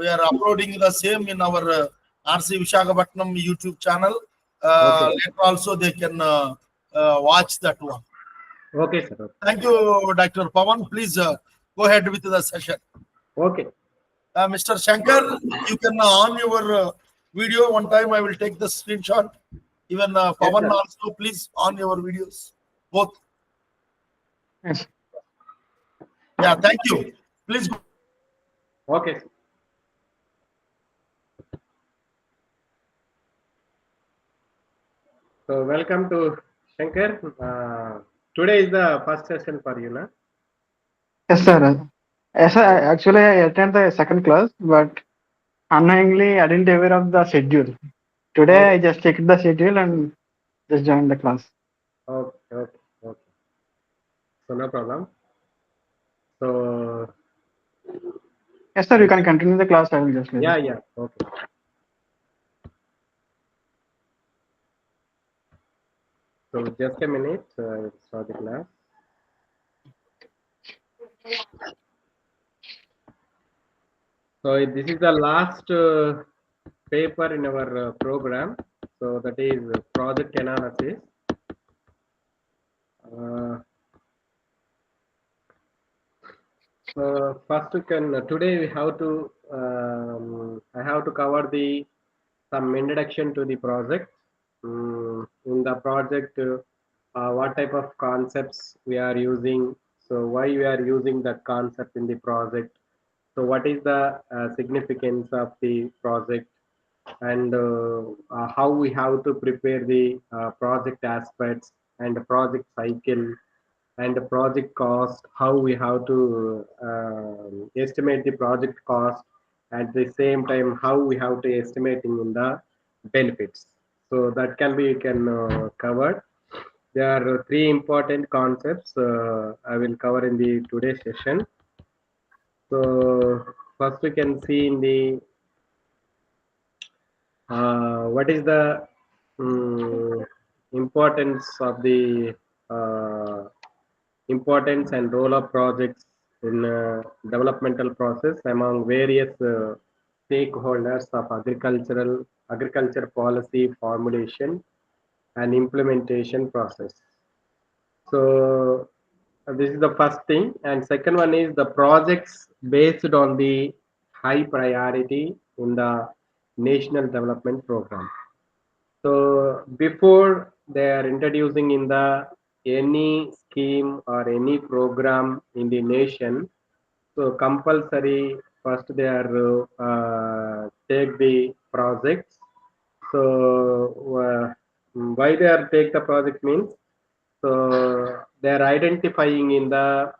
We are uploading the same in our RC Visakhapatnam YouTube channel. Okay. Later also they can watch that one. Okay, sir. Okay. Thank you, Dr. Pawan. Please go ahead with the session. Okay. Mr. Shankar, you can on your video one time. I will take the screenshot. Even Pawan sir. also, please on your videos. Both. Yes. Yeah, thank you. Please go. Okay. So welcome to Shankar. Today is the first session for you, na? Yes, sir. Yes, sir. Actually, I attended the second class, but unknowingly, I didn't aware of the schedule. Today, I just checked the schedule and just joined the class. Okay. Okay. Okay. So no problem. So Yes, sir. You can continue the class. I will just leave. yeah, yeah. Okay. So just a minute. I will start the class. So this is the last paper in our program. So that is project analysis. So first, today we have to I have to cover some introduction to the project. In the project, what type of concepts we are using. So why we are using that concept in the project. So what is the significance of the project, and how we have to prepare the project aspects and the project cycle and the project cost, how we have to estimate the project cost, at the same time how we have to estimating in the benefits. So that can be covered. There are three important concepts I will cover in the today's session. So first we can see in the what is the importance of the importance and role of projects in developmental process among various stakeholders of agriculture policy formulation and implementation process. So this is the first thing, and second one is the projects based on the high priority in the national development program. So before they are introducing in the any scheme or any program in the nation, so compulsory first they are take the projects. So why they are take the project means, so they are identifying in the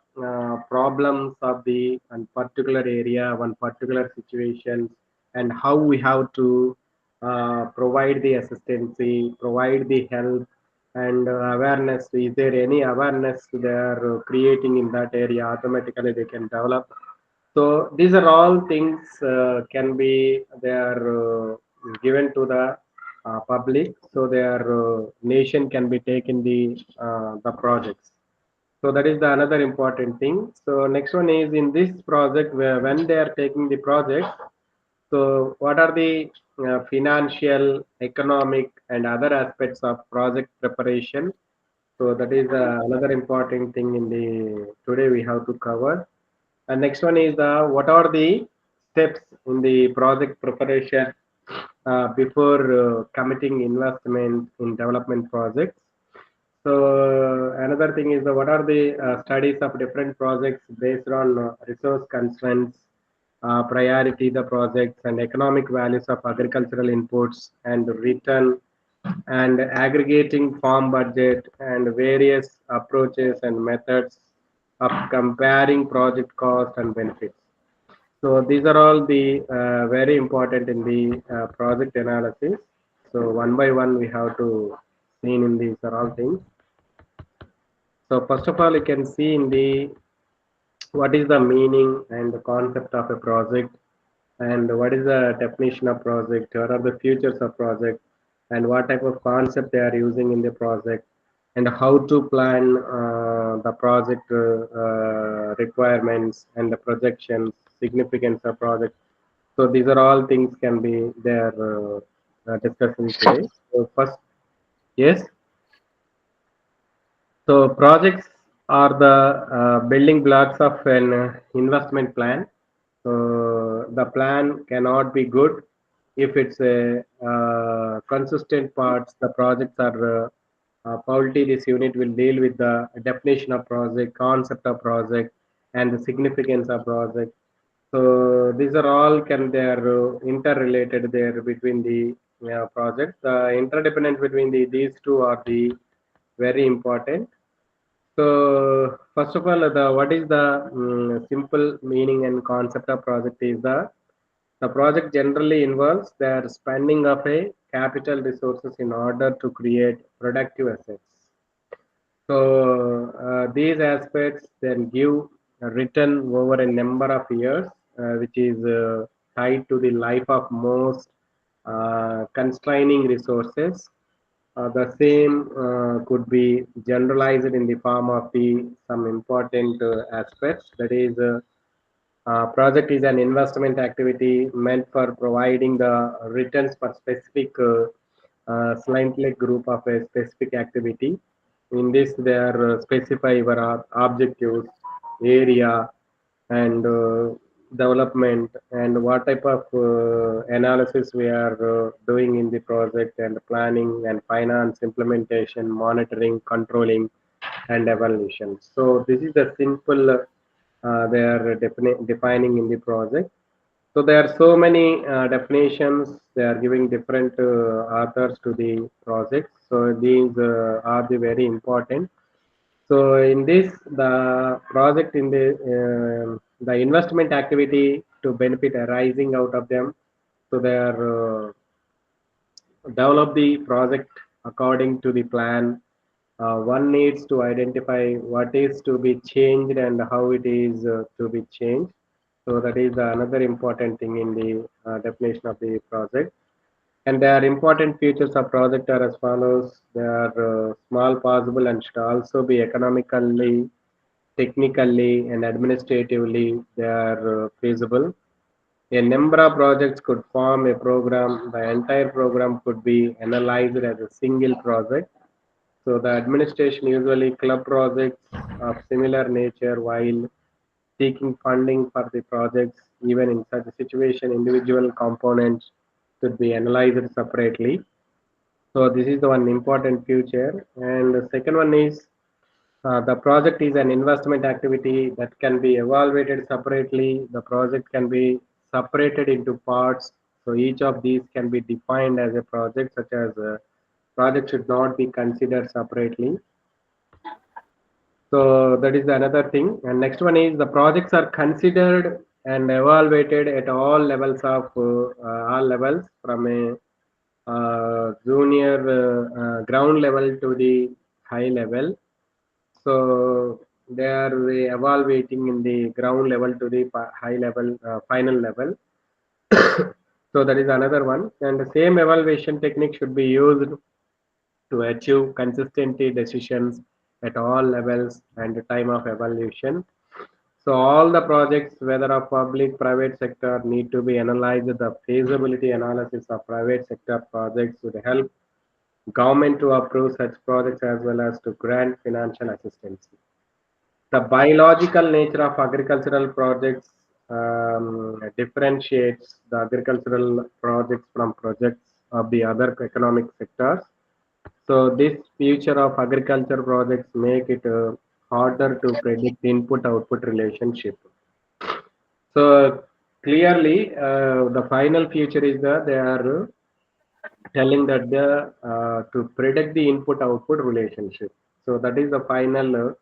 problems of the one particular area, one particular situation, and how we have to provide the assistance, provide the help and awareness. Is there any awareness they are creating in that area? Automatically they can develop. So these are all things can be they are given to the public, so their nation can be taken the projects. So that is the another important thing. So next one is in this project where when they are taking the project, so what are the financial, economic, and other aspects of project preparation? So that is another important thing in the today we have to cover. And next one is what are the steps in the project preparation before committing investment in development projects. So another thing is what are the studies of different projects based on resource constraints, priority the projects, and economic values of agricultural inputs and return, and aggregating farm budget and various approaches and methods of comparing project cost and benefits. So these are all the very important in the project analysis. So one by one we have to see in these are all things. So first of all, you can see in the what is the meaning and the concept of a project, and what is the definition of project, what are the features of project, and what type of concept they are using in the project, and how to plan the project requirements and the projections, significance of project. So these are all things can be there discussing today. So first, yes. So projects are the building blocks of an investment plan. So the plan cannot be good if it's a consistent parts. The projects are faulty. This unit will deal with the definition of project, concept of project, and the significance of project. So these are all can they are interrelated there between the projects. The interdependence between these two are the very important. So first of all, the what is the simple meaning and concept of project is the project generally involves the spending of a capital resources in order to create productive assets. So these aspects then give a return over a number of years, which is tied to the life of most constraining resources. The same could be generalized in the form of the some important aspects. That is, project is an investment activity meant for providing the returns for specific slightly group of a specific activity. In this, they are specify your objectives, area, and development, and what type of analysis we are doing in the project, and planning and finance, implementation, monitoring, controlling, and evaluation. So this is the simple they are defining in the project. So there are so many definitions. They are giving different authors to the project. So these are the very important. So in this, the project in the investment activity to benefit arising out of them. So they are develop the project according to the plan. One needs to identify what is to be changed and how it is to be changed. So that is another important thing in the definition of the project. And there are important features of project are as follows. They are small, possible, and should also be economically, technically, and administratively they are feasible. A number of projects could form a program. The entire program could be analyzed as a single project. So the administration usually club projects of similar nature while seeking funding for the projects. Even in such a situation, individual components should be analyzed separately. So this is the one important feature. And the second one is the project is an investment activity that can be evaluated separately. The project can be separated into parts. So each of these can be defined as a project, such as project should not be considered separately. So that is another thing. And next one is the projects are considered and evaluated at all levels of all levels from a junior ground level to the high level. So they are evaluating in the ground level to the high level, final level. So that is another one. And the same evaluation technique should be used to achieve consistency decisions at all levels and the time of evaluation. So all the projects, whether of public, private sector, need to be analyzed. The feasibility analysis of private sector projects would help government to approve such projects as well as to grant financial assistance. The biological nature of agricultural projects differentiates the agricultural projects from projects of the other economic sectors. So this future of agriculture projects make it harder to predict input-output relationship. So clearly, the final future is that they are telling that the to predict the input-output relationship. So that is the final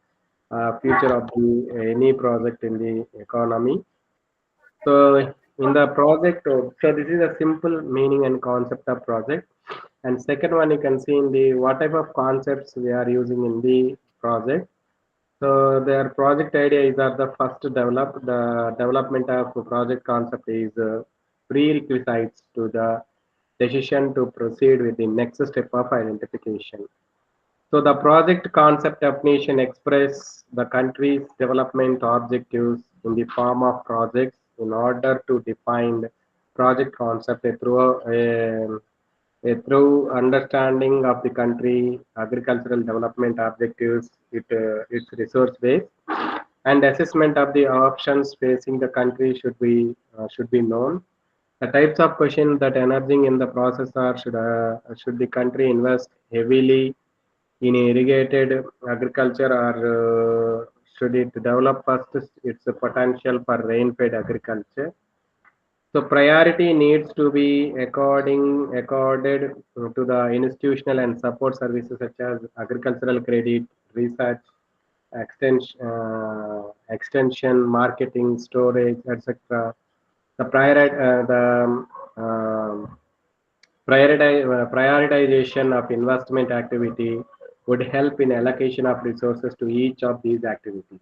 future of the any project in the economy. So in the project, so this is a simple meaning and concept of project. And second one, you can see in the what type of concepts we are using in the project. So their project idea is that the first the development of project concept is prerequisites to the decision to proceed with the next step of identification. So the project concept definition express the country's development objectives in the form of projects in order to define project concept, a through understanding of the country agricultural development objectives, its resource base, and assessment of the options facing the country should be known. The types of questions that emerging in the process are should the country invest heavily in irrigated agriculture, or should it develop first its potential for rain-fed agriculture? So priority needs to be accorded to the institutional and support services such as agricultural credit, research, extension, marketing, storage, etc. The prioritization of investment activity would help in allocation of resources to each of these activities.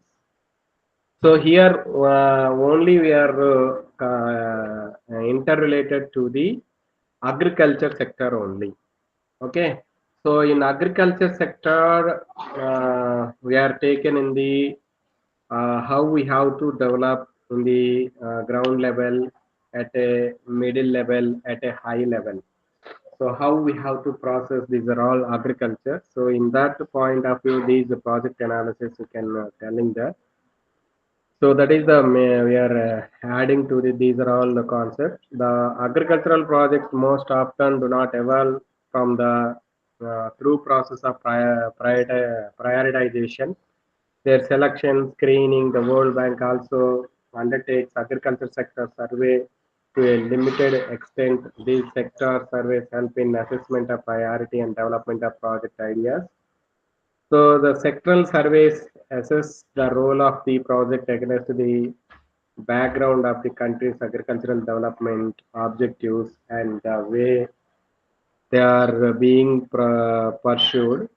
So here only we are interrelated to the agriculture sector only. Okay. So in agriculture sector, we are taken in the how we have to develop in the ground level, at a middle level, at a high level. So how we have to process, these are all agriculture. So in that point of view, these project analysis you can telling that. So that is the we are adding to these are all the concepts. The agricultural projects most often do not evolve from the through process of prioritization. Their selection, screening, the World Bank also undertakes agriculture sector survey to a limited extent. These sector surveys help in assessment of priority and development of project ideas. So the sectoral surveys assess the role of the project against the background of the country's agricultural development objectives and the way they are being pursued.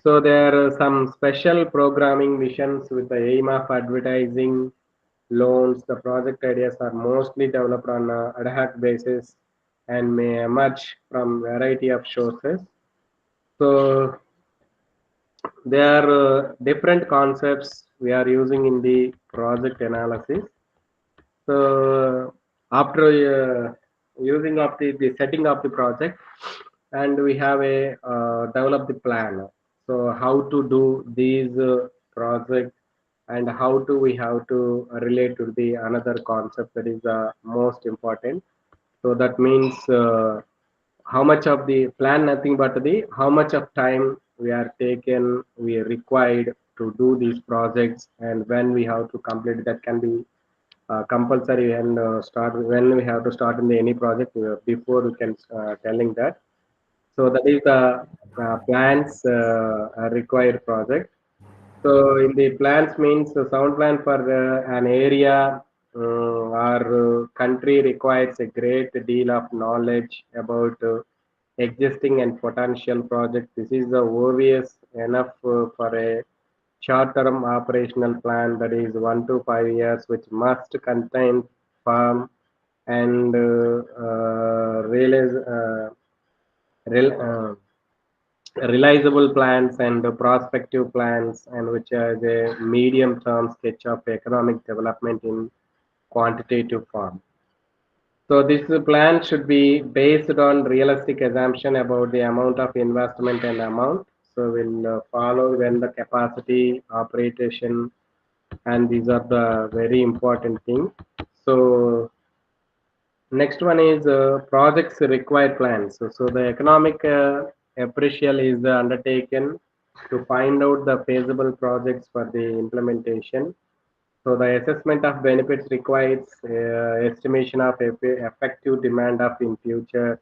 So there are some special programming missions with the aim of advertising loans. The project ideas are mostly developed on a ad hoc basis and may emerge from variety of sources. So there are different concepts we are using in the project analysis. So after using of the setting of the project, and we have a develop the plan. So how to do these project, and how do we have to relate to the another concept that is most important. So that means how much of the plan, nothing but the how much of time we are taken, we are required to do these projects, and when we have to complete, that can be compulsory, and start when we have to start in the any project, before we can telling that. So that is the plans required project. So in the plans means the sound plan for an area or country requires a great deal of knowledge about existing and potential projects. This is the obvious enough for a short-term operational plan that is 1 to 5 years, which must contain firm and realize, realizable plans and prospective plans, and which are the medium term sketch of economic development in quantitative form. So this plan should be based on realistic assumption about the amount of investment and amount. So we'll follow when the capacity, operation, and these are the very important things. So next one is projects required plans. So the economic appraisal is undertaken to find out the feasible projects for the implementation. So the assessment of benefits requires estimation of effective demand of in future.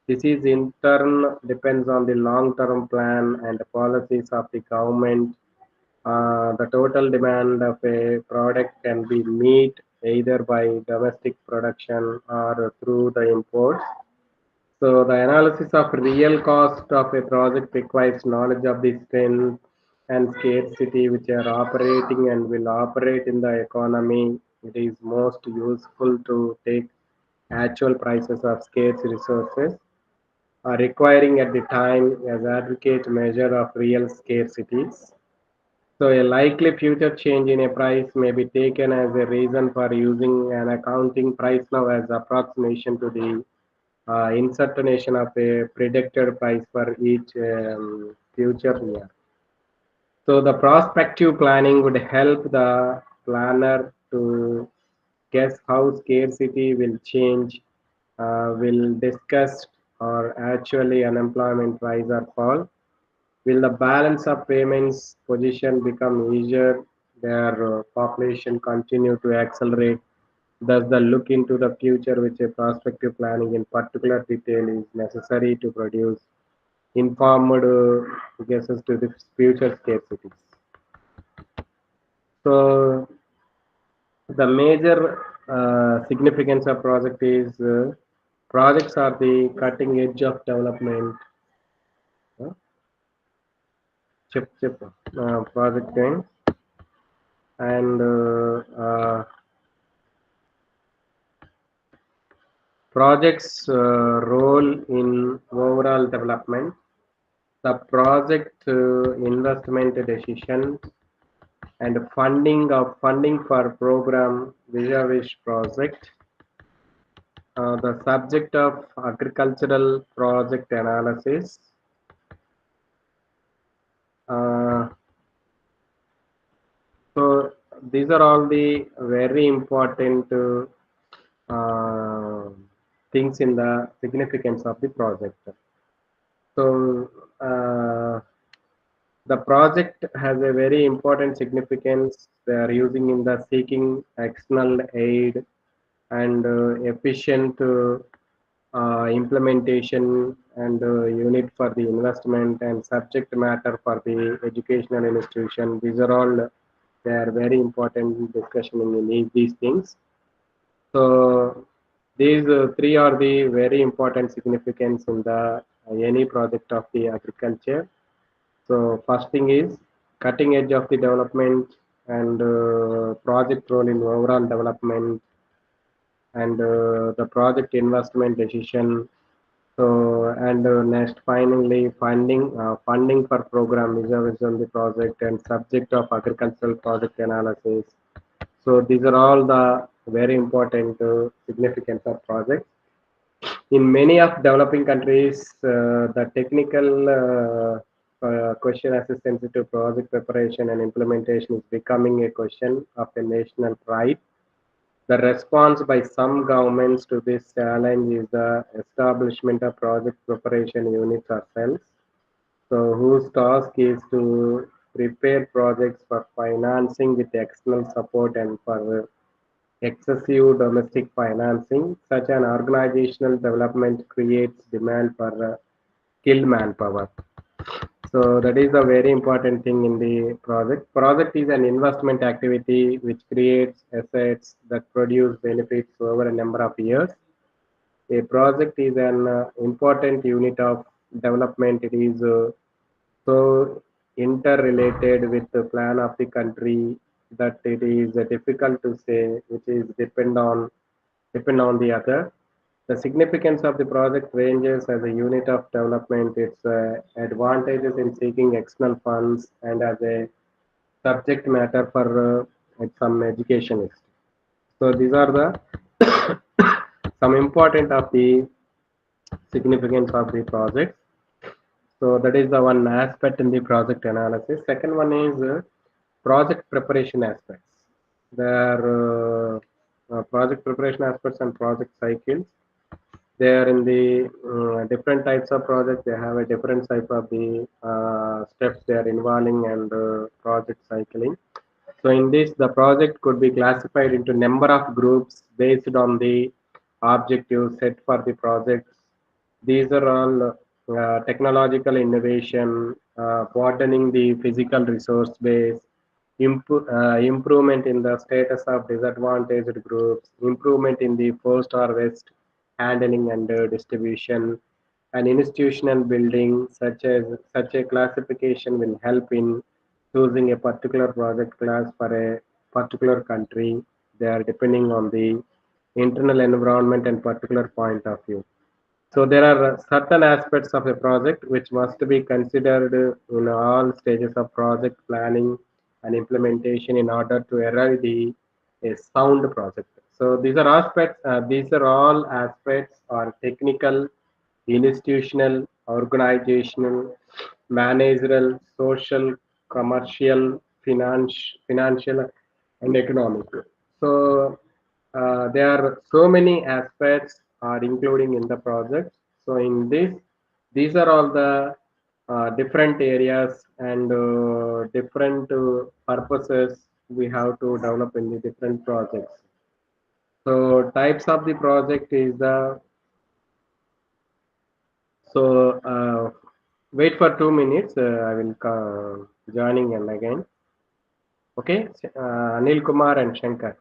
This is in turn depends on the long-term plan and the policies of the government. The total demand of a product can be met either by domestic production or through the imports. So the analysis of real cost of a project requires knowledge of the strength and scarcity which are operating and will operate in the economy. It is most useful to take actual prices of scarce resources, requiring at the time as advocate measure of real scarcities. So a likely future change in a price may be taken as a reason for using an accounting price now as approximation to the incertainty of a predicted price for each future year. So the prospective planning would help the planner to guess how scarcity will change, will discuss or actually unemployment rise or fall. Will the balance of payments position become easier? Their population continue to accelerate. Thus, the look into the future with a prospective planning in particular detail is necessary to produce informed guesses to the future scarcities. So, the major significance of project is projects are the cutting edge of development. Uh, project going and projects role in overall development. The project investment decision and funding for program vis-a-vis project. The subject of agricultural project analysis. Uh, so these are all the very important uh, things in the significance of the project. So the project has a very important significance. They are using in the seeking external aid and efficient implementation and unit for the investment and subject matter for the educational institution. These are all they are very important discussion in these things. So these three are the very important significance in the any project of the agriculture. So first thing is cutting edge of the development and project role in overall development and the project investment decision. So and next finally funding for program is on the project and subject of agricultural project analysis. So these are all the very important significance of projects. In many of developing countries, the technical question assistance to project preparation and implementation is becoming a question of a national pride. The response by some governments to this challenge is the establishment of project preparation units or cells, so whose task is to prepare projects for financing with external support and for excessive domestic financing. Such an organizational development creates demand for skilled manpower. So that is a very important thing in the project. Project is an investment activity which creates assets that produce benefits over a number of years. A project is an important unit of development. It is so interrelated with the plan of the country that it is difficult to say which is depend on the other. The significance of the project ranges as a unit of development, its advantages in seeking external funds, and as a subject matter for some educationists. So these are the some important of the significance of the project. So that is the one aspect in the project analysis. Second one is project preparation aspects. There are project preparation aspects and project cycles. They are in the different types of projects. They have a different type of the steps they are involving and project cycling. So in this, the project could be classified into number of groups based on the objectives set for the projects. These are all technological innovation, broadening the physical resource base, improvement in the status of disadvantaged groups, improvement in the post harvest handling and distribution, and institutional building. Such a classification will help in choosing a particular project class for a particular country. They are depending on the internal environment and particular point of view. So there are certain aspects of a project which must be considered in all stages of project planning and implementation in order to arrive a sound project. So these are aspects. These are all aspects are technical, institutional, organizational, managerial, social, commercial, financial, and economic. So there are so many aspects are including in the project. So in this, these are all the different areas and different purposes we have to develop in the different projects. So types of the project is the so wait for 2 minutes. I will joining in again. Okay, Anil Kumar and Shankar.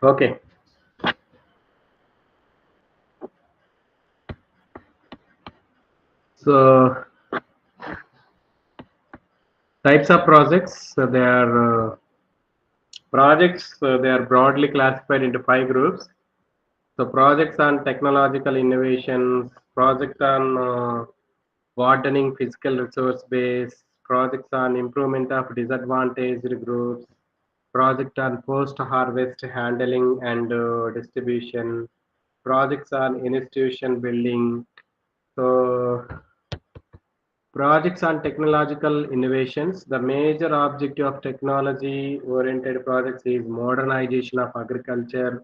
Okay. So types of projects, so they are Projects, they are broadly classified into 5 groups. So projects on technological innovations, project on broadening physical resource base, projects on improvement of disadvantaged groups, project on post-harvest handling and distribution, projects on institution building. So projects on technological innovations. The major objective of technology-oriented projects is modernization of agriculture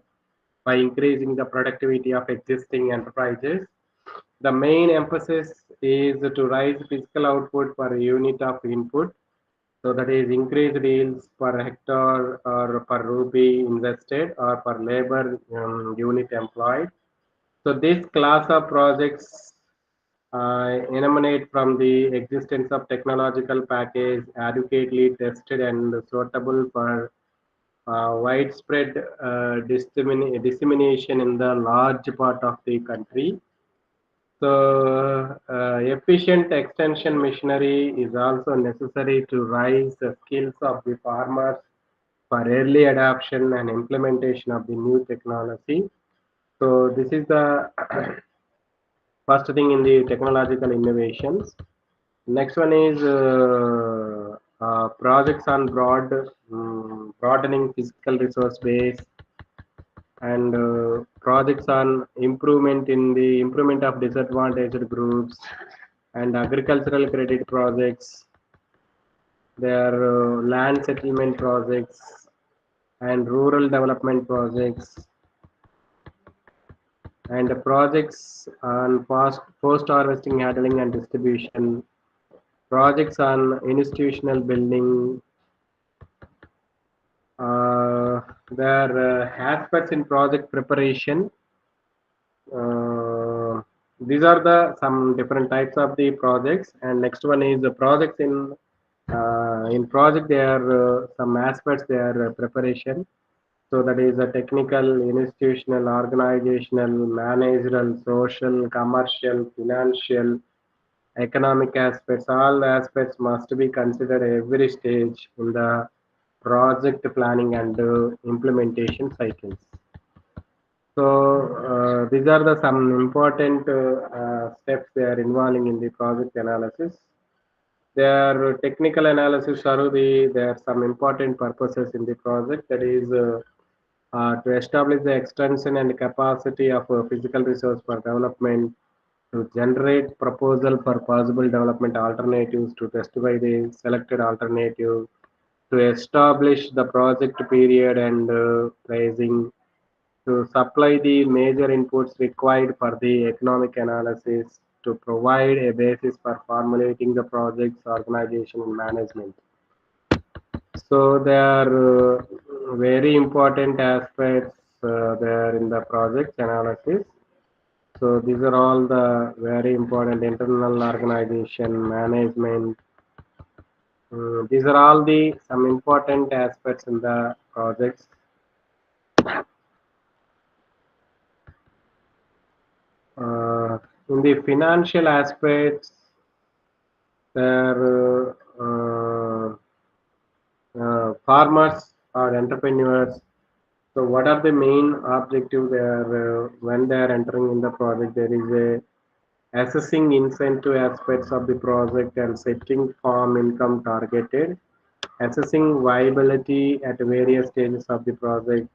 by increasing the productivity of existing enterprises. The main emphasis is to raise physical output per unit of input. So that is increased yields per hectare or per rupee invested or per labor unit employed. So this class of projects emanate from the existence of technological package adequately tested and suitable for widespread dissemination in the large part of the country. So efficient extension machinery is also necessary to raise the skills of the farmers for early adoption and implementation of the new technology. So this is the first thing in the technological innovations. Next one is projects on broadening physical resource base and projects on improvement of disadvantaged groups and agricultural credit projects. There are land settlement projects and rural development projects and projects on post-harvesting handling and distribution, projects on institutional building. There are aspects in project preparation. These are the some different types of the projects, and next one is the projects in project. There are some aspects. There preparation. So that is a technical, institutional, organizational, managerial, social, commercial, financial, economic aspects. All aspects must be considered at every stage in the project planning and implementation cycles. So these are the some important steps they are involving in the project analysis. Their technical analysis are there are some important purposes in the project, that is to establish the extension and capacity of physical resource for development, to generate proposal for possible development alternatives, to justify the selected alternative, to establish the project period and pricing, to supply the major inputs required for the economic analysis, to provide a basis for formulating the project's organization and management. So there are very important aspects there in the project analysis. So these are all the very important internal organization, management. These are all the some important aspects in the projects. In the financial aspects, there farmers or entrepreneurs. So what are the main objective there when they are entering in the project? There is a assessing incentive aspects of the project and setting farm income targeted, assessing viability at various stages of the project,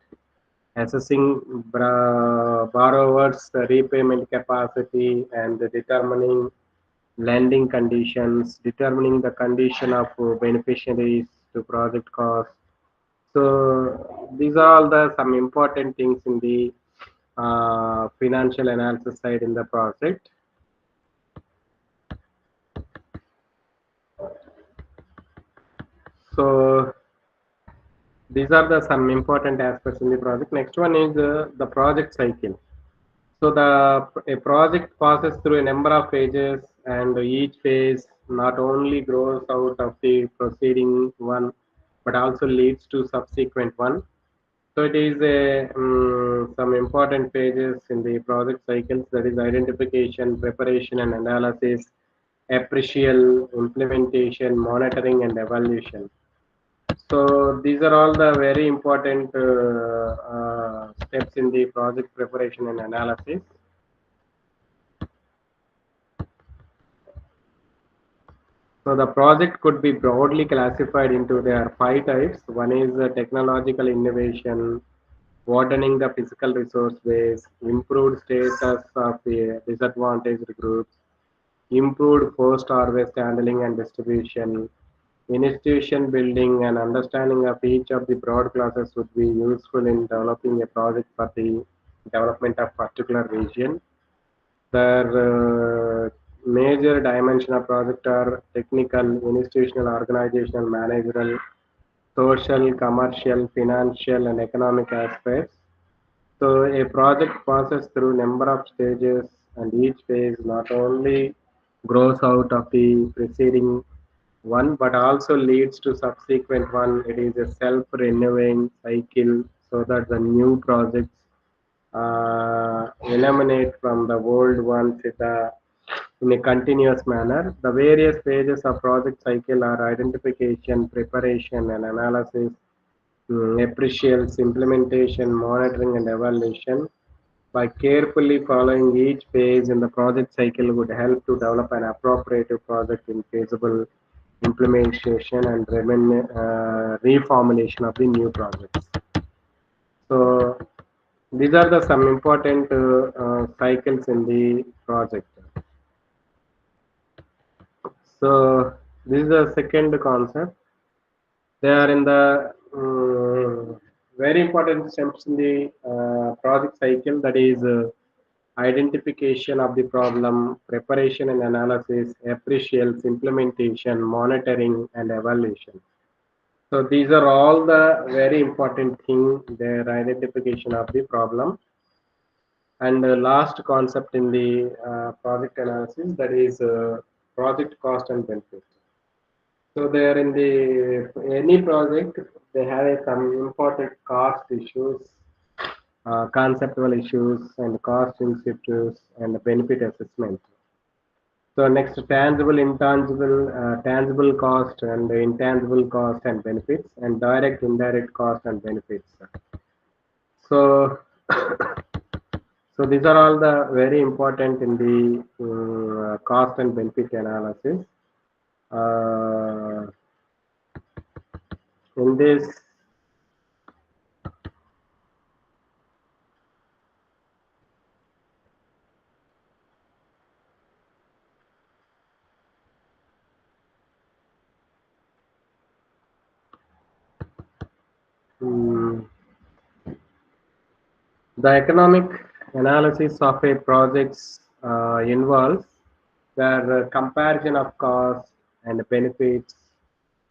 assessing borrowers repayment capacity and determining lending conditions, determining the condition of beneficiaries to project cost. So these are all the some important things in the financial analysis side in the project. So these are the some important aspects in the project. Next one is the project cycle. So a project passes through a number of phases, and each phase not only grows out of the preceding one, but also leads to subsequent one. So it is some important phases in the project cycles, that is identification, preparation and analysis, appraisal, implementation, monitoring and evaluation. So these are all the very important steps in the project preparation and analysis. So the project could be broadly classified into there are 5 types. One is technological innovation, broadening the physical resource base, improved status of the disadvantaged groups, improved post-harvest handling and distribution, institution building and understanding of each of the broad classes would be useful in developing a project for the development of particular region. The major dimension of project are technical, institutional, organizational, managerial, social, commercial, financial, and economic aspects. So a project passes through number of stages, and each phase not only grows out of the preceding one, but also leads to subsequent one. It is a self-renewing cycle, so that the new projects eliminate from the old ones in a continuous manner. The various phases of project cycle are identification, preparation, and analysis, appraisals, implementation, monitoring, and evaluation. By carefully following each phase in the project cycle would help to develop an appropriate project in feasible implementation and reformulation of the new projects. So these are the some important cycles in the project. So this is the second concept. They are in the very important steps in the project cycle, that is identification of the problem, preparation and analysis, appraisals, implementation, monitoring, and evaluation. So these are all the very important thing, their identification of the problem. And the last concept in the project analysis, that is project cost and benefit. So there in the any project, they have some important cost issues, conceptual issues, and cost issues, and benefit assessment. So next, tangible, intangible, tangible cost and intangible cost and benefits, and direct, indirect cost and benefits. So, so these are all the very important in the cost and benefit analysis. In this, um, the economic analysis of a project involves the comparison of costs and benefits.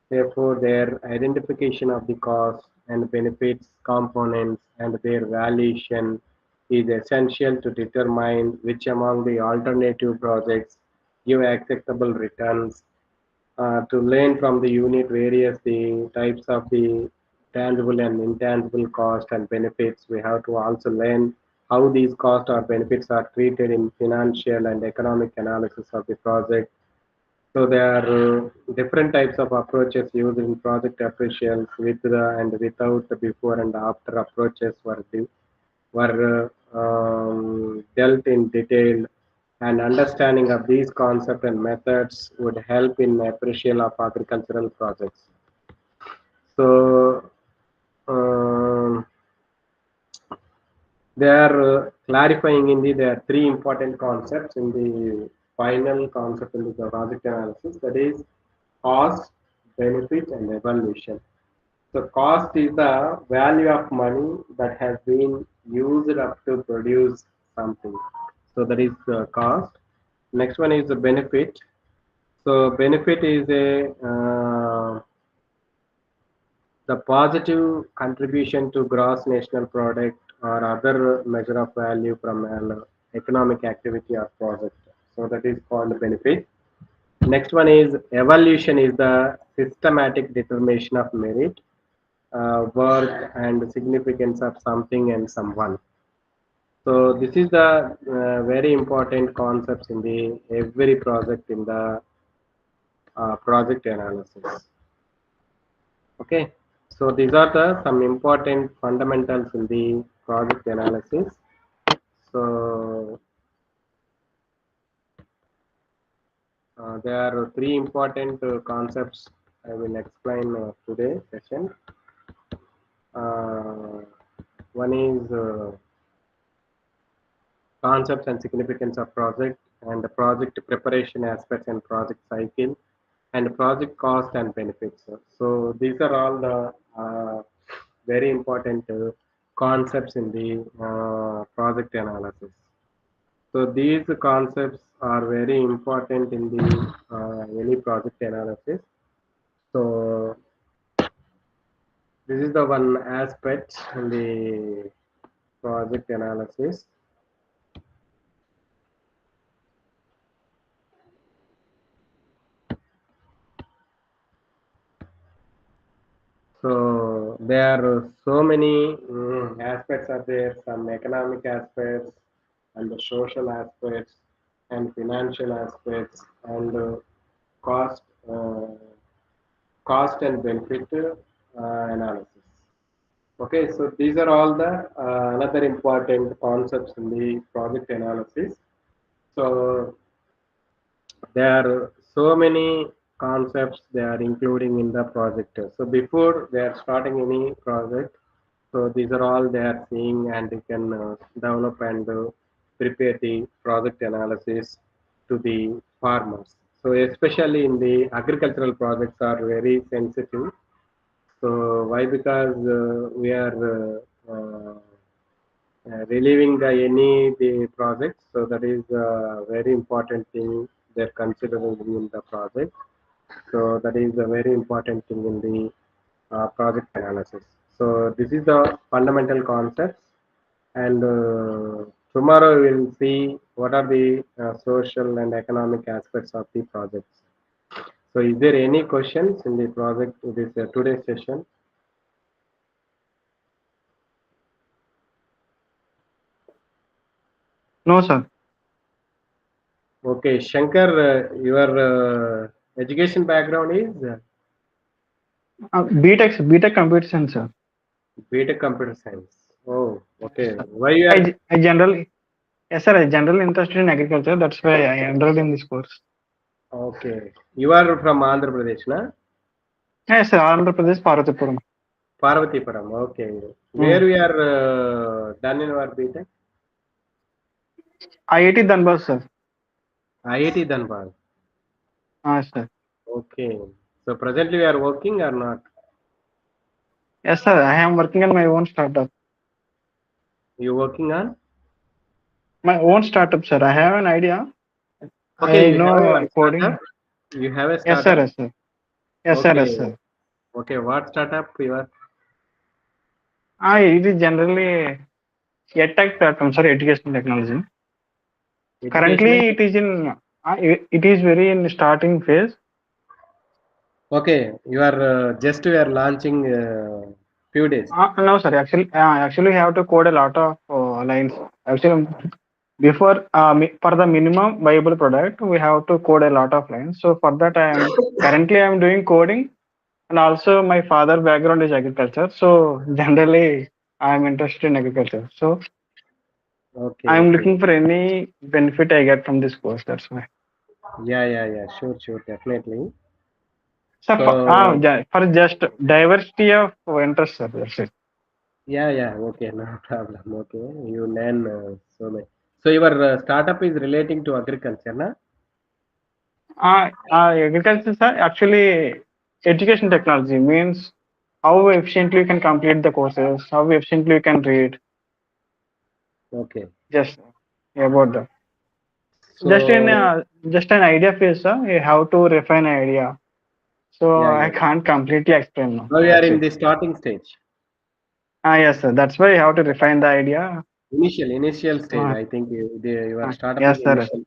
Therefore, their identification of the cost and benefits components and their valuation is essential to determine which among the alternative projects give acceptable returns. To learn from the unit various the types of the tangible and intangible cost and benefits, we have to also learn how these costs or benefits are treated in financial and economic analysis of the project. So there are different types of approaches used in project appraisals, with the and without the before and after approaches were dealt in detail, and understanding of these concepts and methods would help in appraisal of agricultural projects. So they are clarifying in the there are three important concepts in the final concept in the project analysis, that is cost, benefit, and evaluation. So cost is the value of money that has been used up to produce something. So that is cost. Next one is the benefit. So benefit is the positive contribution to gross national product or other measure of value from an economic activity or project. So that is called benefit. Next one is evaluation, is the systematic determination of merit, worth, and significance of something and someone. So this is the very important concepts in the every project in the project analysis. Okay, so these are the some important fundamentals in the project analysis. So there are three important concepts I will explain today session. Uh, One is concepts and significance of project, and the project preparation aspects and project cycle, and project cost and benefits. So these are all the very important concepts in the project analysis. So these concepts are very important in the any project analysis. So this is the one aspect in the project analysis. So there are so many aspects are there, some economic aspects and the social aspects and financial aspects and cost uh, cost and benefit analysis. Okay, so these are all the another important concepts in the project analysis. So there are so many concepts they are including in the project. So before they are starting any project, so these are all they are seeing, and you can develop and prepare the project analysis to the farmers. So especially in the agricultural projects are very sensitive. So why? Because we are relieving the any the project. So that is a very important thing they're considering in the project. So that is a very important thing in the project analysis. So this is the fundamental concepts, and tomorrow we will see what are the social and economic aspects of the projects. So is there any questions in the project this today's session? No, sir. Okay, Shankar, your education background is B.Tech Computer Science, sir. BTech Computer Science. Oh, okay. Why you are I generally, yes, sir. I generally interested in agriculture. That's why I enrolled in this course. okay? You are from Andhra Pradesh, na? Yes, sir. Andhra Pradesh, Parvatipuram. Parvatipuram. Okay. Hmm. Where we are done in our BTech? IIT Dhanbad, sir. IIT Dhanbad. Sir. Okay. So presently we are working or not? Yes, sir. I am working on my own startup. You working on? My own startup, sir. I have an idea. Okay, I you have a know one coding. startup. You have a Yes, sir. startup. Yes, sir. Yes, sir. Yes, Okay. sir. Okay. What startup you are? It is generally EdTech platform, sir. Education technology. Educational. Currently, it is in. It is very in starting phase. Okay. You are just we are launching few days. No, sir. Actually, we have to code a lot of lines. Actually, before for the minimum viable product, we have to code a lot of lines. So for that, I am doing coding, and also my father background is agriculture. So generally, I am interested in agriculture. So Okay. I am Okay. looking for any benefit I get from this course. That's why. Yeah. Yeah. Yeah. Sure. Sure. Definitely. So So for just diversity of interest, sir. That's it. yeah. Yeah. Okay. No problem. Okay. You learn so much. So your startup is relating to agriculture, na? Agriculture, sir, actually, education technology means how efficiently you can complete the courses, how efficiently you can read. Okay. Just about that. Just in So just an idea phase, sir. You have to refine idea. So yeah. I Yeah. can't completely explain now. Now we are That's in it. the starting stage. Yes, sir. That's why you have to refine the idea. Initial stage. Uh, I think your startup is yes, sir. initial.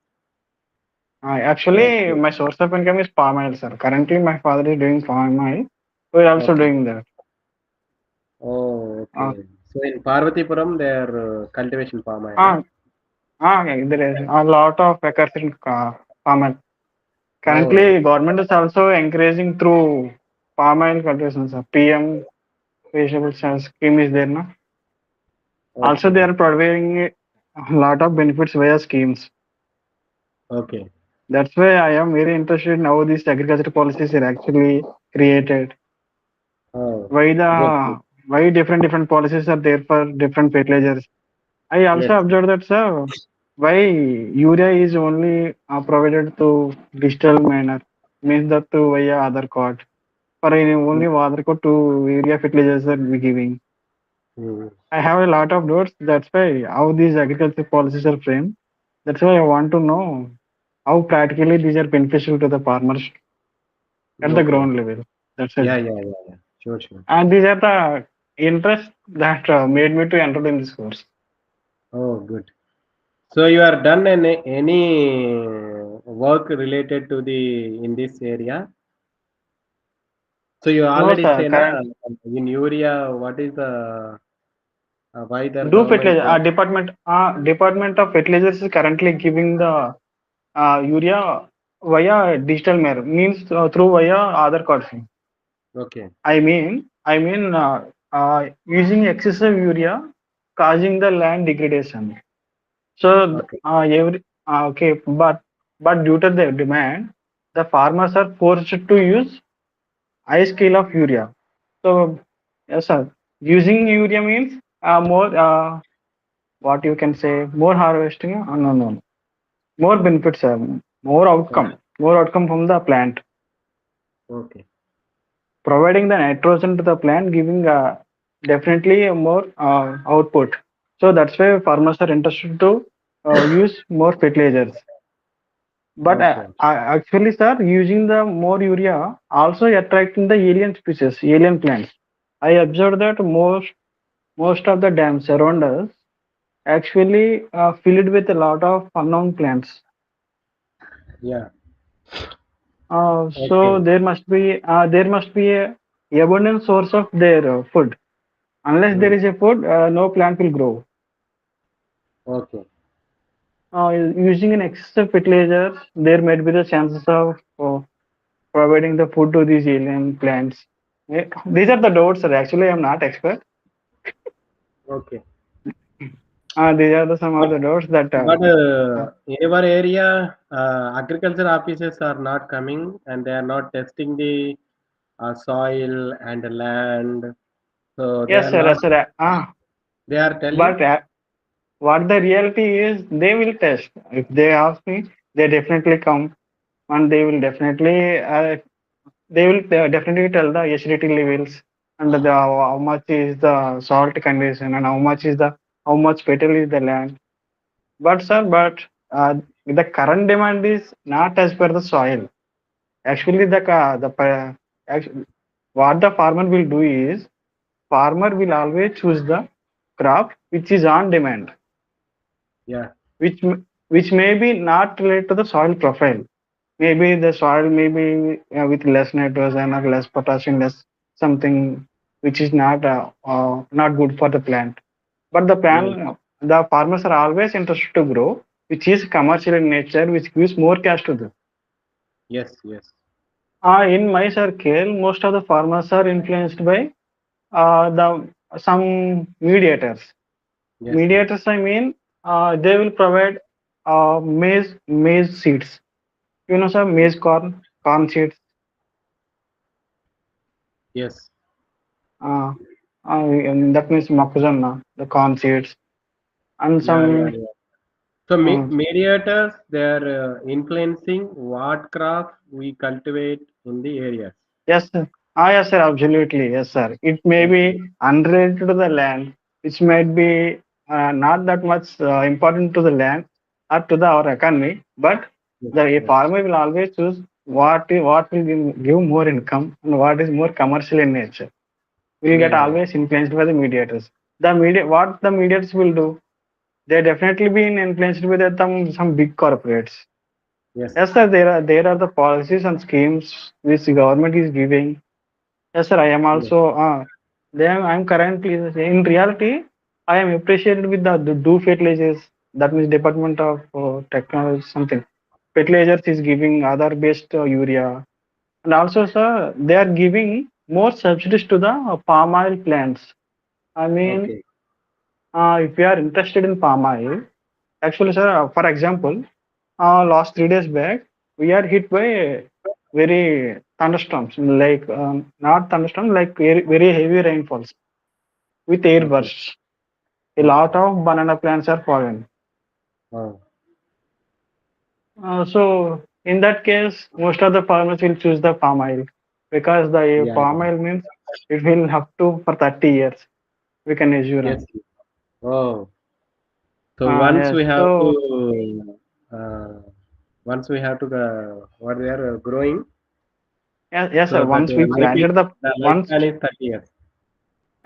Actually, Okay. my source of income is palm oil, sir. Currently, my father is doing palm oil. We're also Okay. doing that. Oh, Uh, okay. So in Parvatipuram, their cultivation palm oil, na? uh, okay, there is a lot of acres in palm oil. Oh, Currently, government is also encouraging through. palm oil cultivation, sir. PM vegetable scheme is there now. Also, they Okay. are providing a lot of benefits via schemes. Okay. That's why I am very interested in how these agriculture policies are actually created. Oh, Why good. Good. why different policies are there for different fertilizers. I also Yes. observed that, sir, why urea is only provided to digital manner, means that to via Aadhaar card. For only Aadhaar card to urea fertilizers are we giving. Mm. I have a lot of doubts. That's why how these agriculture policies are framed. That's why I want to know how practically these are beneficial to the farmers at the Okay. ground level. That's it. Yeah, yeah, yeah, yeah. Sure, sure. And these are the interests that made me to enroll in this course. Oh, good. So you are done any work related to the in this area? So you No, already sir. say na Current in urea, what is the why the do government? fertilizer department of fertilizers is currently giving the urea via digital manner means through via other card. Okay, Using excessive urea causing the land degradation. So okay, but due to the demand, the farmers are forced to use high scale of urea. So yes, sir. Using urea means more what you can say more harvesting. No. More benefits, sir. okay, More outcome from the plant. okay, Providing the nitrogen to the plant, giving definitely a more output. So that's why farmers are interested to use more fertilizers. But okay. actually, sir, using the more urea also attracting the alien species, alien plants. I observed that most of the dams around us actually filled with a lot of unknown plants. Yeah, So okay, there must be a abundant source of their food. Unless there mm, is a food, no plant will grow. okay. Using an excessive fertilizers, there might be the chances of providing the food to these alien plants. These are the doubts, sir. Actually, I'm not expert. Okay. These are some of But the doubts that. but Uh, in our area, agriculture officers are not coming and they are not testing the soil and the land. So they yes, are sir. not. Yes, sir. They are telling. But what the reality is, they will test. If they ask me, they definitely come and they will definitely tell the acidity levels and how much is the salt condition and how much fertile is the land. But sir, the current demand is not as per the soil. Actually, actually, what the farmer will do is farmer will always choose the crop which is on demand, Yeah. which which may be not related to the soil profile. Maybe the soil may be with less nitrogen or less potassium, less something which is not good for the plant. But Yes. the farmers are always interested to grow, which is commercial in nature, which gives more cash to them. Yes. Yes. In my circle, most of the farmers are influenced by the some mediators. Yes. Yes. Mediators, I mean, they will provide maize seeds. You know, sir, maize corn seeds. Yes. Uh, and that means mokkazana, the corn seeds, and Yeah. Yeah. some. Yeah. So Uh, mediators, they are influencing what crop we cultivate in the areas. yes, sir. Yes, sir, absolutely. Yes, sir. It may Okay. be unrelated to the land, which might be not that much important to the land or to our economy, but Yes. the Yes. farmer will always choose what will give more income and what is more commercial in nature. Will Yeah. get Yeah. Yeah. always influenced by the mediators. What the mediators will do, they definitely been influenced with some big corporates. Yes. Yes, sir. There are the policies and schemes which the government is giving. Yes, sir. I am Yes. also. I am currently in reality. I am appreciated with the do fertilizers. That means Department of Technology something. Fertilizers is giving other based urea And also, sir, they are giving more subsidies to the palm oil plants. I mean, Okay. if you are interested in palm oil, actually, sir, for example, last 3 days back, we are hit by very thunderstorms, like not thunderstorms, like very heavy rainfalls with air Okay. bursts. A lot Okay. of banana plants are fallen. Oh. So in that case, most of the farmers will choose the palm oil because the Yeah. palm oil means it will up to for 30 years. We can assure Yes. on. Oh. So once Yes. we have So to, what they are growing. yes, yes, So sir. that Once we planted the once lifespan is 30 years.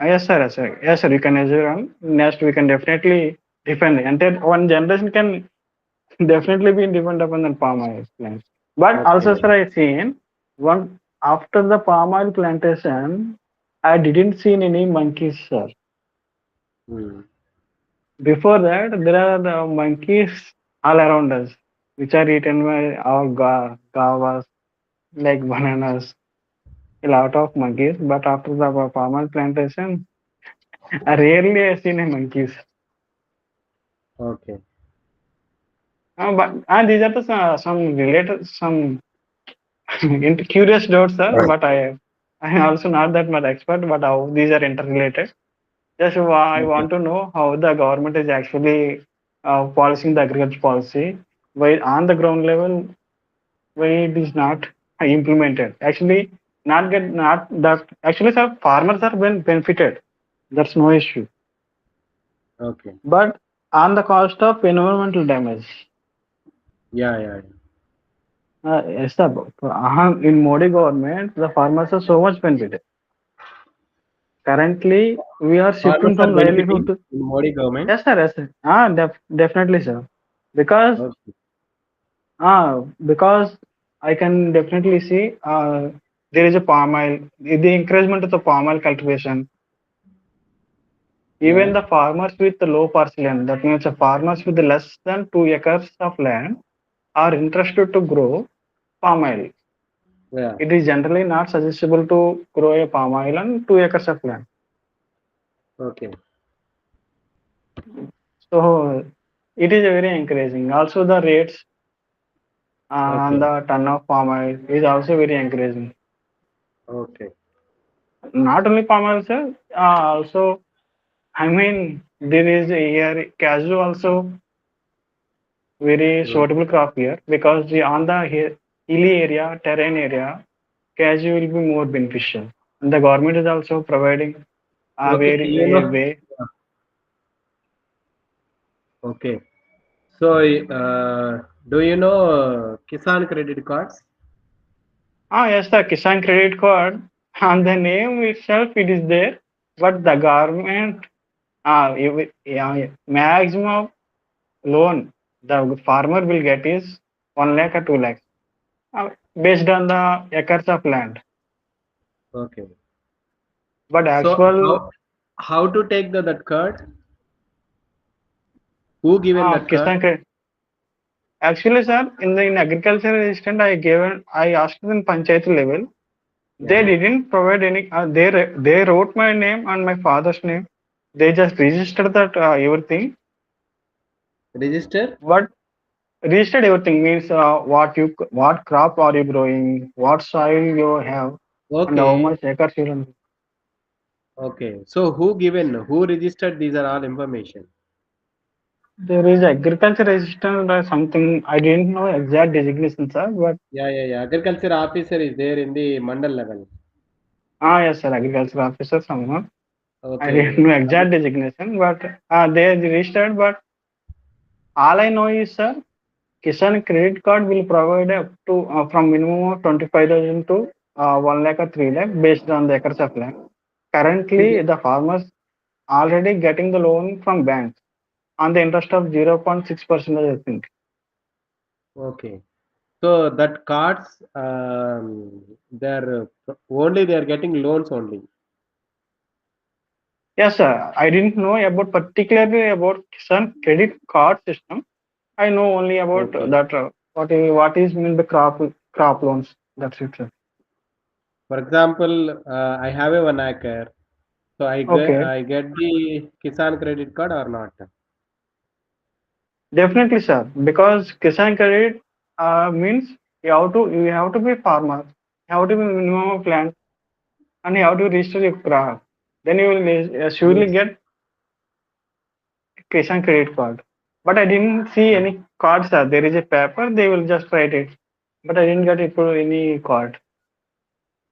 yes, sir, yes, sir, yes, sir. You can assure on. Next, we can definitely depend. Entire one generation can definitely be depend upon the palm oil plants. But also, Okay. sir, I seen one after the palm oil plantation, I didn't see any monkeys, sir. Hmm. Before that, there are the monkeys all around us, which are eaten by our gavas, like bananas, a lot of monkeys. But after the palm oil plantation, I rarely have seen a monkeys. Okay. But and these are the some related, some curious doubts, sir. But I am also not that much expert, but how these are interrelated. Just I Okay. want to know how the government is actually policing the agriculture policy. Why on the ground level, why it is not implemented? Actually, not that. Actually, sir, farmers are been benefited. That's no issue. Okay. But on the cost of environmental damage. Yeah. Yeah. Yeah. Yes, sir. In Modi government, the farmers are so much benefited. Currently, we are Farmers shifting are from livelihood benefiting to in Modi government. yes, sir. Yes, sir. Definitely, sir. Because Okay. because I can definitely see there is a palm oil. The encouragement of the palm oil cultivation. Even Yeah. the farmers with the low parcel land, that means the farmers with less than 2 acres of land, are interested to grow palm oil. Yeah. It is generally not suggestible to grow a palm oil on 2 acres of land. Okay. So it is very encouraging. Also, the rates on Okay. the ton of palm oil is also very encouraging. Okay. Not only palm oil, sir. Also, I mean, there is a here cashew also very Hmm. suitable crop here because on the hilly area, terrain area, cashew will be more beneficial. And the government is also providing a Okay. very You a know. way. Okay. So, do you know Kisan credit cards? Yes, the Kisan credit card. On the name itself, it is there, but the government, yeah, maximum loan the farmer will get is 1 lakh or 2 lakhs, based on the acres of land. Okay. But So actual how to take that card? Who given that card? Kisan credit, actually, sir, in agriculture assistant, I asked in panchayat level. They Yeah. didn't provide any. They wrote my name and my father's name. They just registered that everything. Register? But registered everything means what crop are you growing, what soil you have, and how Okay. much acres you run. Okay. So who registered these are all information? There is agriculture assistant or something. I didn't know exact designation, sir. But Yeah, yeah, yeah. Agriculture officer is there in the mandal level. yes, sir, agriculture officer someone. I didn't Okay. know exact designation, but they are registered. But all I know is, sir, Kisan credit card will provide up to from minimum of 25,000 to 1 lakh or 3 lakh based on the acres of land. Currently, the farmers already getting the loan from banks on the interest of 0.6%, I think. Okay. So that cards, they are getting loans only. Yes, sir. I didn't know about particularly about Kisan credit card system. I know only about Okay. that what is mean the crop loans. That's it, sir. For example, I have a 1 acre, so Okay, I get the Kisan credit card or not? definitely, sir. Because Kisan Credit means you have to be farmer, you have to be minimum of land, and you have to register your crop. Then you will surely Yes. get Kisan Credit Card. But I didn't see any card, sir. There is a paper, they will just write it. But I didn't get it for any card.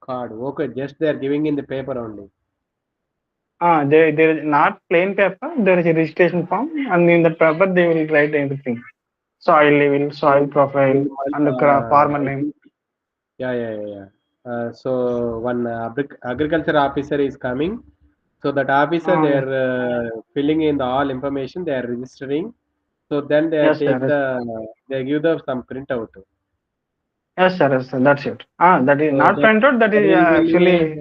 Card. Okay, just they are giving in the paper only. There is not plain paper, there is a registration form, and in that paper they will write everything. Soil level, soil So profile, in one, and the farmer I name. think, yeah, yeah, yeah, yeah. So one agriculture officer is coming. So that officer they Yes, are filling in the all information. They are registering. So then they yes, sir. take the they give the some printout. Yes, sir. That's it. That is So not printout. That that is will be actually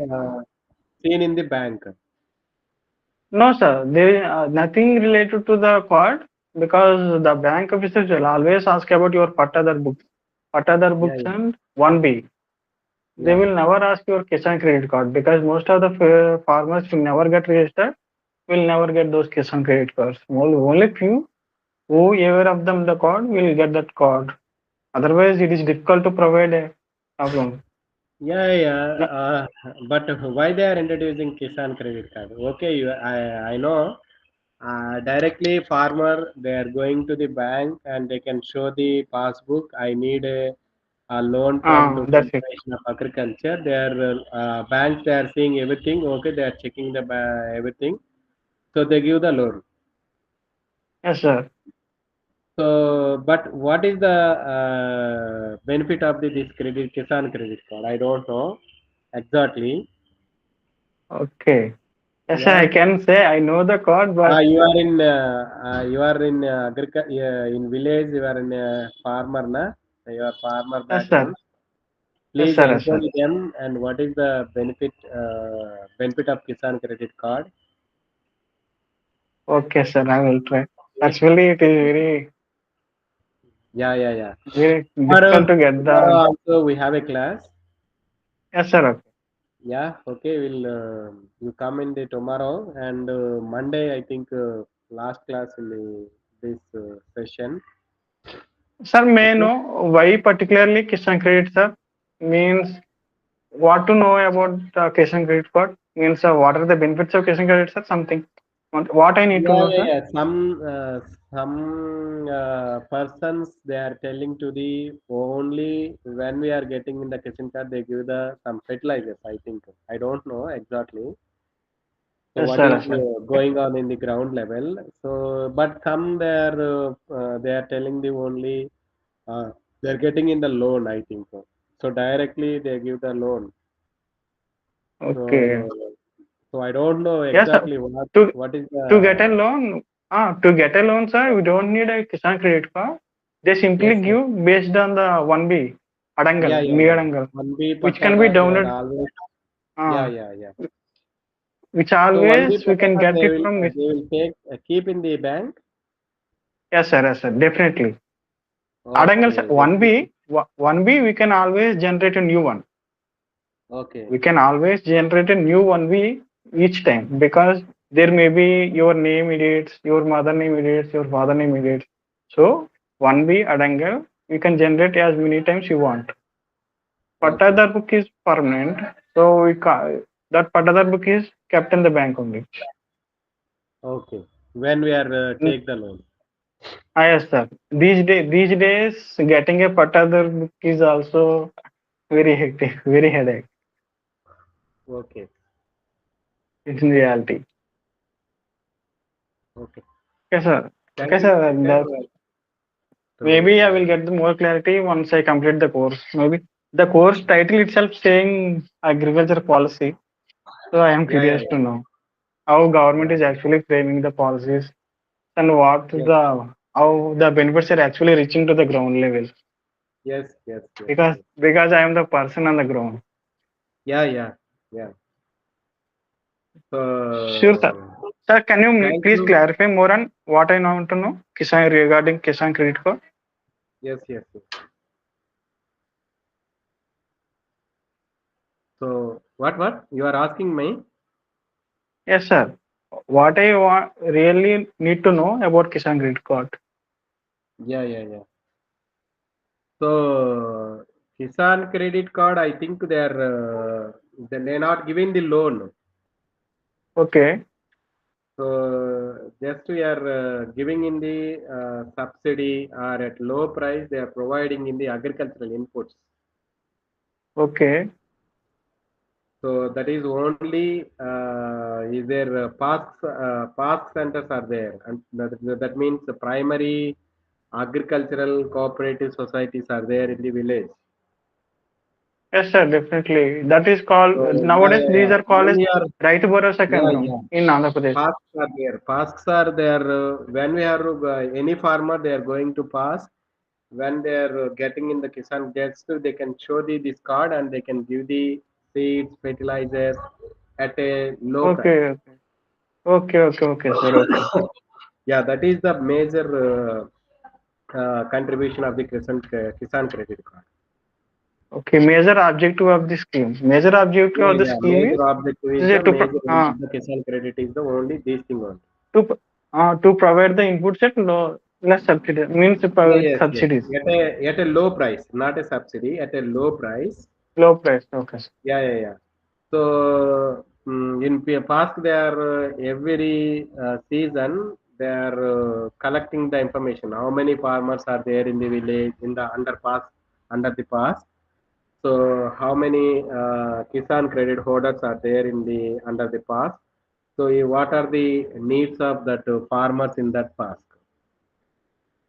seen in the bank. no, sir. There is nothing related to the card because the bank officers will always ask about your Patadar Yeah, books yeah, and 1B. They yeah. will never ask your Kisan credit card because most of the farmers will never get registered, will never get those Kisan credit cards. Only few who ever of them the card will get that card. Otherwise, it is difficult to provide a problem. Yeah, yeah. No, But why they are introducing Kisan credit card? Okay, I know. Directly farmer they are going to the bank and they can show the passbook. I need a loan from the that's it. Federation of Agriculture. They are banks. They are seeing everything. Okay, they are checking the everything. So they give the loan. Yes, sir. So, but what is the benefit of this credit Kisan credit card? I don't know exactly. Okay. Yes, sir. I Yeah. can say I know the card, but You are in in village. You are in farmer, na? You are farmer yes, sir. background. Yes, Please sir. Yes, sir. encourage them. And what is the benefit of Kisan credit card? Okay, sir. I will try. Actually, it is Yeah, yeah, yeah. very Tomorrow, difficult to get tomorrow the. also we have a class. Yes, sir. Okay. Yeah, okay. We'll you come in the tomorrow and Monday. I think last class in this session. Sir, may I Okay. know why particularly Kisan credit, sir? Means what to know about Kisan credit card? Means what are the benefits of Kisan credit, sir? Something. What I need to Yeah, know, yeah, sir? yeah. Some persons they are telling to the only when we are getting in the kitchen card they give the some fertilizers. I think I don't know exactly. So Yes, what sir. is Yes, sir. going on in the ground level? So but some they are telling the only they are getting in the loan. I think so. So directly they give the loan. Okay. So so I don't know Yes, sir. exactly To what is to get a the loan, sir, we don't need a Kisan credit card. They simply yes, yes. give based on the 1B Yeah, Adangal, yeah, me yeah. Adangal, One B which can be Pattada, they are downloaded, always, yeah, uh, yeah, yeah. which So one B always we can Pattada, get it from. they will take keep in the bank. Yes, sir, definitely. Adangal, sir, Okay, definitely. 1B, we can always generate a new one. Okay, We can always generate a new 1B each time because there may be your name edits, your mother name edits, your father name edits. So 1B Adangal, you can generate as many times you want. okay, Patadar book is permanent, so that Patadar book is kept in the bank only. okay. When we are take the loan. Yes, sir. These days, getting a Patadar book is also very hectic, very headache Okay, in reality. okay. Okay, sir. Thank Okay, you, sir. Shankar, That maybe I will to get the more clarity once I complete the course. Maybe the course title itself saying agriculture policy. So I am yeah, yeah, curious yeah, to know how government yeah. is actually framing the policies and what Yes, the how the benefits are actually reaching to the ground level. yes, yes, yes, Because yes. because I am the person on the ground. Yeah, yeah, yeah. Sure, sir. So Sir, can you thank please you. clarify more on what I want to know Kisan regarding Kisan credit card? Yes, yes, yes. So what you are asking me? Yes, sir. What I really need to know about Kisan Credit Card. Yeah. So Kisan credit card, I think they're not giving the loan. Okay. So just we are giving in the subsidy or at low price, they are providing in the agricultural inputs. Okay. So that is only is there park centers are there, and that means the primary agricultural cooperative societies are there in the village. Yes, sir. Definitely. That is called So nowadays. These are called when as we are Raitu Bharosa Kendram yeah. in Andhra Pradesh. Pasks are there. Pasks are there. When we are any farmer, they are going to pass. When they are getting in the Kisan gets, they can show this card and they can give the seeds, fertilizers at a low price. Okay. Okay, sir. Okay. Yeah, that is the major contribution of the Kisan credit card. Okay. Major objective of the scheme. Major objective of the Yeah. scheme Major objective is is the to major aim of the Kisan credit is the only this thing only. to provide the inputs at less subsidy means with Yes. subsidies. At a low price, not a subsidy. At a low price. Low price. Okay, sir. Yeah. So in past, they are every season they are collecting the information. How many farmers are there in the village in the under the pass? So how many Kisan credit holders are there in the under the pass? So what are the needs of that farmers in that pass?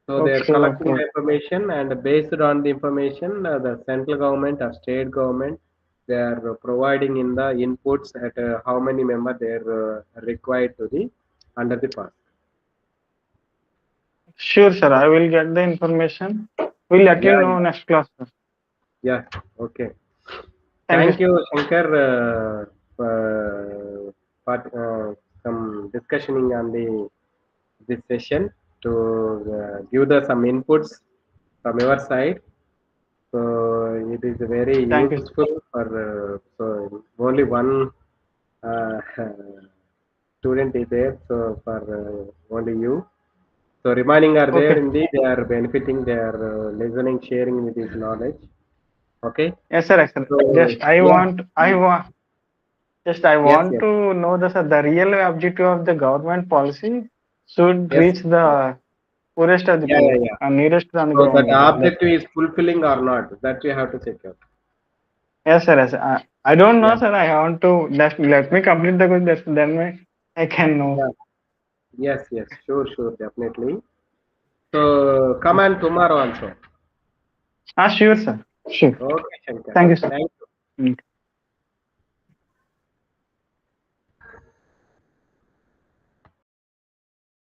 So they are collecting Okay. the information, and based on the information, the central government or state government, they are providing in the inputs at how many members they are required to the under the pass. Sure, sir. I will get the information. We'll let you Yeah, know next class, sir. yeah. Okay. Thank you, Thank sir. you, Shankar, for some discussioning on this session to give the some inputs from your side. So it is very Thank you, sir. useful for so only one uh, student is there. So for only you. So remaining are there Okay. indeed. They are benefiting. They are listening, sharing with this knowledge. Okay. Yes, sir. Yes, sir. So Just I yeah. want. I want. Just I Yes. want to know the real objective of the government policy should Yes. reach the poorest of the poor Yeah. and nearest on the So that ground level. objective is fulfilling or not. That you have to check out. Yes, sir. Yes, sir. I don't know, Yeah. sir. I want to let me complete the course. Then I can know. Yeah. Yes. Sure. Definitely. So come on tomorrow also. Sure, sir. Sure. Okay, Shankar. Thank you, sir. Thank you. Mm.